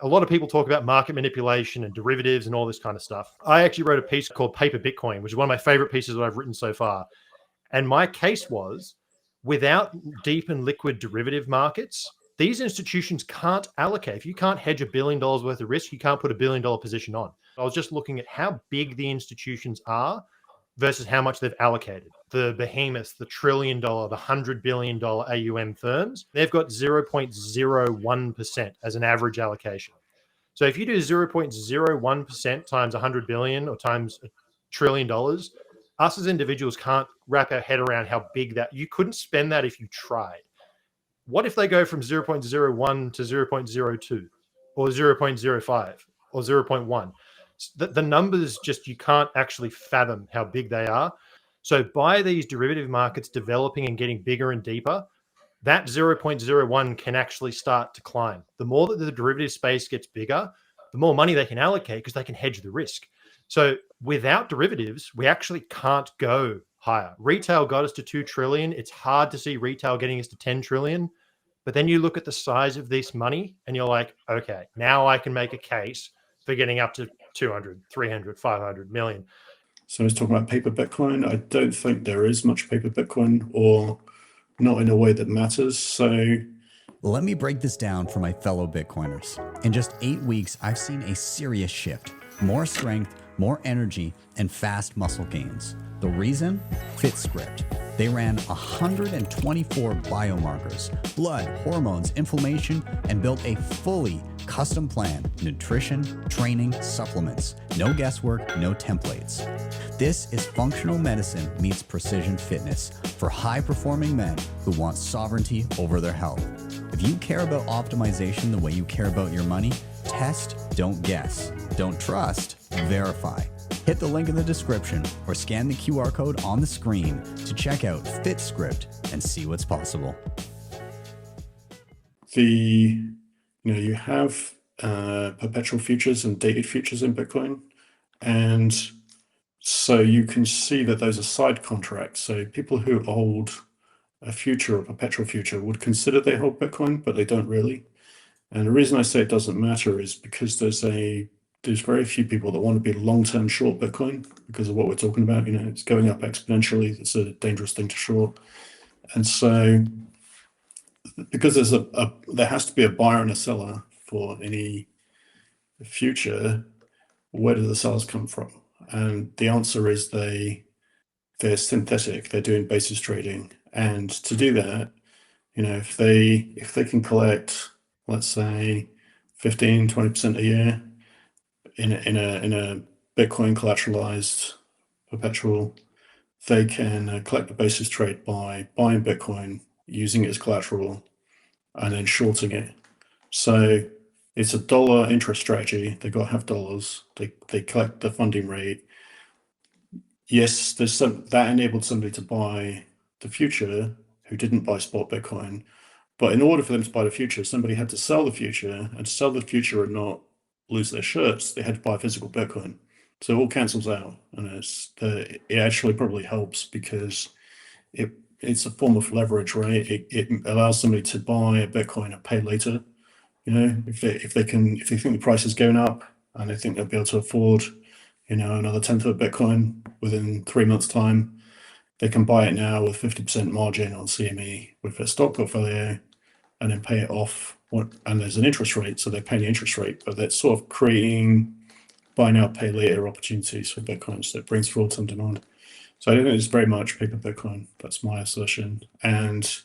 a lot of people talk about market manipulation and derivatives and all this kind of stuff. I actually wrote a piece called Paper Bitcoin, which is one of my favorite pieces that I've written so far. And my case was, without deep and liquid derivative markets, these institutions can't allocate. If you can't hedge $1 billion worth of risk, you can't put $1 billion position on. I was just looking at how big the institutions are versus how much they've allocated. The behemoths, the $1 trillion, the $100 billion AUM firms, they've got 0.01% as an average allocation. So if you do 0.01% times 100 billion or times $1 trillion, us as individuals can't wrap our head around how big that, you couldn't spend that if you tried. What if they go from 0.01 to 0.02 or 0.05 or 0.1? The numbers just, you can't actually fathom how big they are. So by these derivative markets developing and getting bigger and deeper, that 0.01 can actually start to climb. The more that the derivative space gets bigger, the more money they can allocate because they can hedge the risk. So without derivatives, we actually can't go higher. Retail got us to 2 trillion. It's hard to see retail getting us to 10 trillion. But then you look at the size of this money and you're like, okay, now I can make a case for getting up to 200, 300, 500 million. So I was talking about paper Bitcoin. I don't think there is much paper Bitcoin, or not in a way that matters. So let me break this down for my fellow Bitcoiners. In just 8 weeks, I've seen a serious shift. More strength, more energy, and fast muscle gains. The reason? FITSCRIPT. They ran 124 biomarkers, blood, hormones, inflammation, and built a fully custom plan: nutrition, training, supplements. No guesswork, no templates. This is functional medicine meets precision fitness for high-performing men who want sovereignty over their health. If you care about optimization the way you care about your money, test, don't guess. Don't trust, verify. Hit the link in the description or scan the QR code on the screen to check out FITSCRIPT and see what's possible. You have perpetual futures and dated futures in Bitcoin. And so you can see that those are side contracts. So people who hold a future or perpetual future would consider they hold Bitcoin, but they don't really. And the reason I say it doesn't matter is because there's very few people that want to be long-term short Bitcoin because of what we're talking about. It's going up exponentially. It's a dangerous thing to short. And so because there has to be a buyer and a seller for any future, where do the sellers come from? And the answer is they're synthetic. They're doing basis trading. And to do that, if they can collect, let's say, 15, 20% a year in a Bitcoin collateralized perpetual, they can collect the basis trade by buying Bitcoin, using it as collateral, and then shorting it. So it's a dollar interest strategy. They got to have dollars. They collect the funding rate. Yes, that enabled somebody to buy the future who didn't buy spot Bitcoin. But in order for them to buy the future, somebody had to sell the future, and to sell the future and not lose their shirts, they had to buy physical Bitcoin. So it all cancels out, and it actually probably helps because it's a form of leverage, right? It allows somebody to buy a Bitcoin and pay later. If they think the price is going up and they think they'll be able to afford, another tenth of a Bitcoin within 3 months' time, they can buy it now with 50% margin on CME with their stock portfolio, and then pay it off. And there's an interest rate, so they pay the interest rate, but that's sort of creating buy now, pay later opportunities for Bitcoin. So it brings forward some demand. So I don't think it's very much paper Bitcoin. That's my assertion. And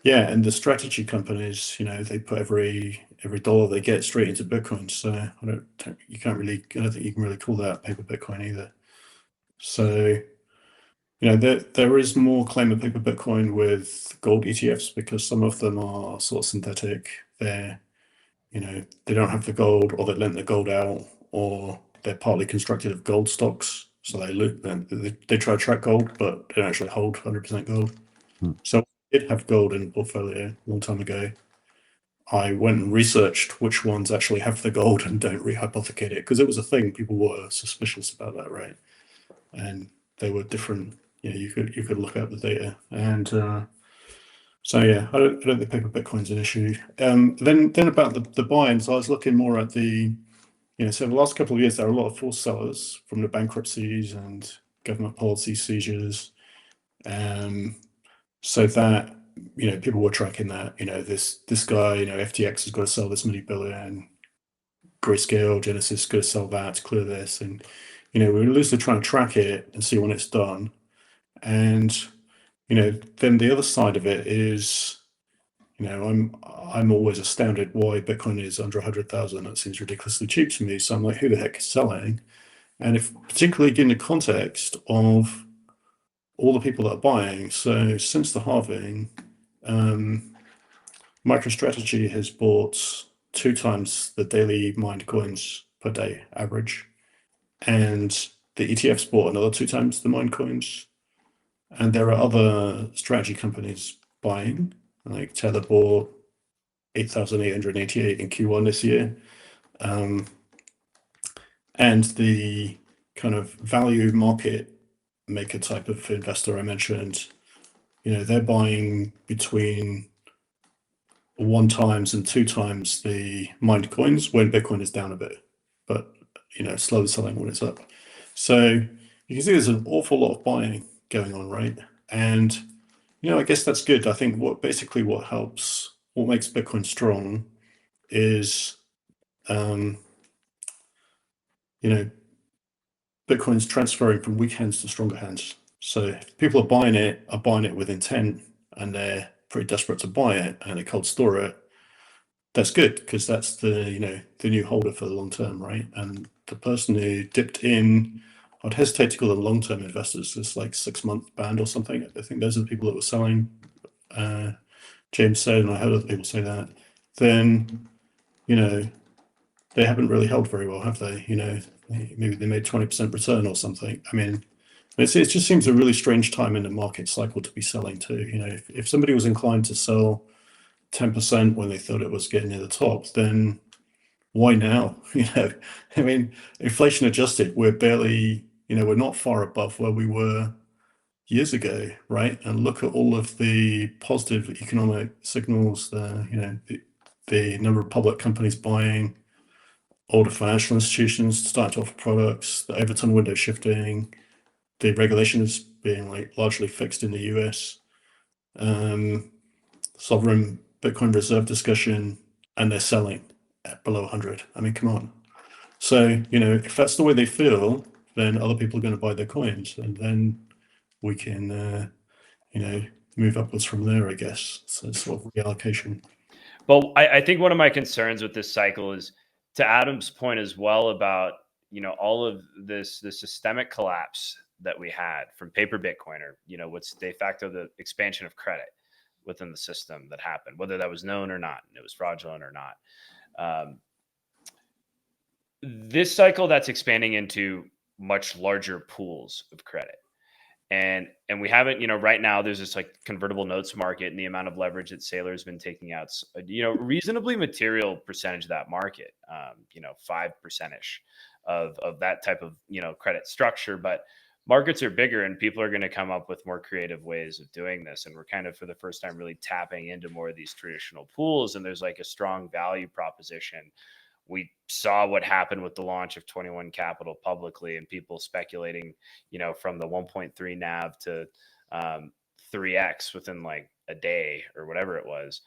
and the strategy companies, they put every dollar they get straight into Bitcoin. So I don't think you can really call that paper Bitcoin either. So there is more claim of paper Bitcoin with gold ETFs because some of them are sort of synthetic. They don't have the gold, or they lent the gold out, or they're partly constructed of gold stocks. So they try to track gold, but they don't actually hold 100% gold. So I did have gold in the portfolio a long time ago. I went and researched which ones actually have the gold and don't rehypothecate it, because it was a thing. People were suspicious about that, right? And they were different. You could look up the data, and So yeah, I don't think paper Bitcoin's an issue. Then about the buy-ins, I was looking more at so the last couple of years there are a lot of forced sellers from the bankruptcies and government policy seizures. So that people were tracking that. This guy, FTX has got to sell this many billion. Grayscale, Genesis got to sell that to clear this, and we're loosely trying to track it and see when it's done. And then the other side of it is, I'm always astounded why Bitcoin is under 100,000. That seems ridiculously cheap to me. So I'm like, who the heck is selling? And if particularly in the context of all the people that are buying, so since the halving, MicroStrategy has bought 2 times the daily mined coins per day average, and the ETF's bought another 2 times the mined coins. And there are other strategy companies buying, like Tether bought 8,888 in Q1 this year. And the kind of value market maker type of investor I mentioned, they're buying between 1 times and 2 times the mined coins when Bitcoin is down a bit, but slowly selling when it's up. So you can see there's an awful lot of buying going on, right? And I guess that's good. I think what makes Bitcoin strong is Bitcoin's transferring from weak hands to stronger hands. So if people are buying it with intent, and they're pretty desperate to buy it and they cold store it, that's good, because that's the new holder for the long term, right? And the person who dipped in, I'd hesitate to call them long-term investors. It's like 6-month band or something. I think those are the people that were selling. James said, and I heard other people say that. Then they haven't really held very well, have they? Maybe they made 20% return or something. I mean, it just seems a really strange time in the market cycle to be selling too. If somebody was inclined to sell 10% when they thought it was getting near the top, then why now? I mean, inflation adjusted, we're barely, we're not far above where we were years ago, right? And look at all of the positive economic signals, the number of public companies buying, older financial institutions starting to offer products, the overton window shifting, the regulations being largely fixed in the US, sovereign Bitcoin reserve discussion, and they're selling at below 100. I mean, come on. So, if that's the way they feel, then other people are going to buy their coins, and then we can, move upwards from there, I guess. So it's sort of reallocation. Well, I think one of my concerns with this cycle is, to Adam's point as well, about all of the systemic collapse that we had from paper Bitcoin, or what's de facto the expansion of credit within the system that happened, whether that was known or not, and it was fraudulent or not. This cycle that's expanding into much larger pools of credit. And we haven't, right now there's this convertible notes market, and the amount of leverage that Saylor's been taking out, reasonably material percentage of that market, 5% of that type of, credit structure. But markets are bigger, and people are going to come up with more creative ways of doing this. And we're kind of, for the first time, really tapping into more of these traditional pools. And there's a strong value proposition. We saw what happened with the launch of 21 Capital publicly, and people speculating, from the 1.3 NAV to 3x within a day or whatever it was.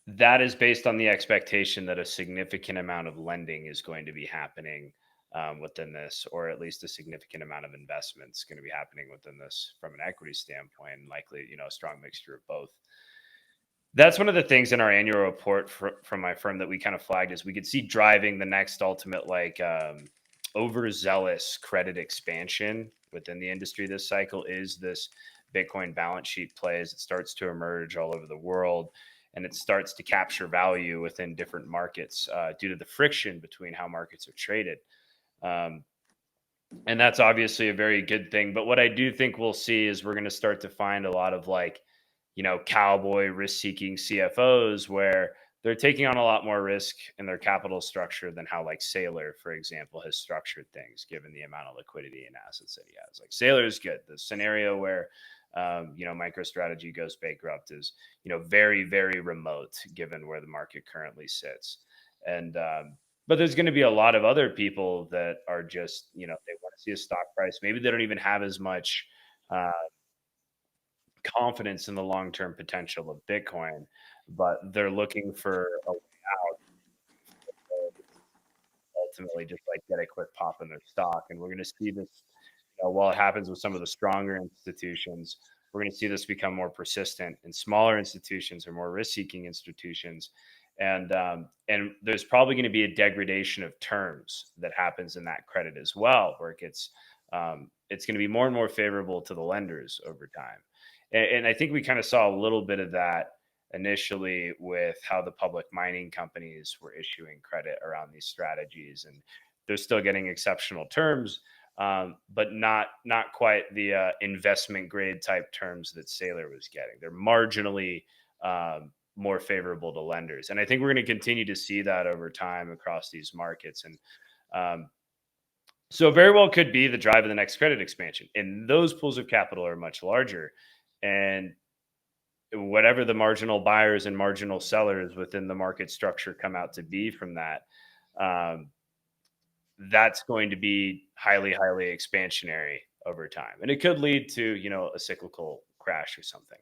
That is based on the expectation that a significant amount of lending is going to be happening within this, or at least a significant amount of investments going to be happening within this from an equity standpoint, and likely, a strong mixture of both. That's one of the things in our annual report from my firm that we kind of flagged, is we could see driving the next ultimate overzealous credit expansion within the industry this cycle is this Bitcoin balance sheet play as it starts to emerge all over the world, and it starts to capture value within different markets due to the friction between how markets are traded. And that's obviously a very good thing. But what I do think we'll see is we're going to start to find a lot of cowboy risk-seeking CFOs, where they're taking on a lot more risk in their capital structure than how Saylor, for example, has structured things, given the amount of liquidity and assets that he has. Saylor is good. The scenario where MicroStrategy goes bankrupt is, very, very remote given where the market currently sits. And, but there's going to be a lot of other people that are just, they want to see a stock price. Maybe they don't even have as much confidence in the long-term potential of Bitcoin, but they're looking for a way out. Ultimately, just like get a quick pop in their stock. And we're going to see this, while it happens with some of the stronger institutions, we're going to see this become more persistent in smaller institutions or more risk-seeking institutions. And there's probably going to be a degradation of terms that happens in that credit as well, where it's going to be more and more favorable to the lenders over time. And I think we kind of saw a little bit of that initially with how the public mining companies were issuing credit around these strategies, and they're still getting exceptional terms, but not quite the investment grade type terms that Saylor was getting. They're marginally more favorable to lenders, and I think we're going to continue to see that over time across these markets. And so very well could be the drive of the next credit expansion, and those pools of capital are much larger, and whatever the marginal buyers and marginal sellers within the market structure come out to be from that, that's going to be highly, highly expansionary over time. And it could lead to, a cyclical crash or something.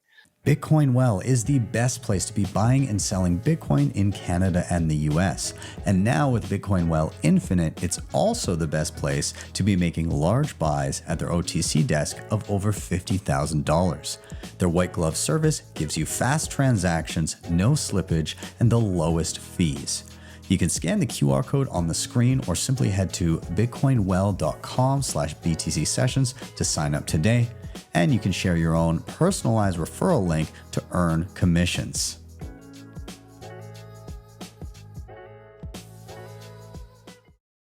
Bitcoin Well is the best place to be buying and selling Bitcoin in Canada and the US. And now with Bitcoin Well Infinite, it's also the best place to be making large buys at their OTC desk of over $50,000. Their white glove service gives you fast transactions, no slippage, and the lowest fees. You can scan the QR code on the screen or simply head to bitcoinwell.com/BTC sessions to sign up today. And you can share your own personalized referral link to earn commissions.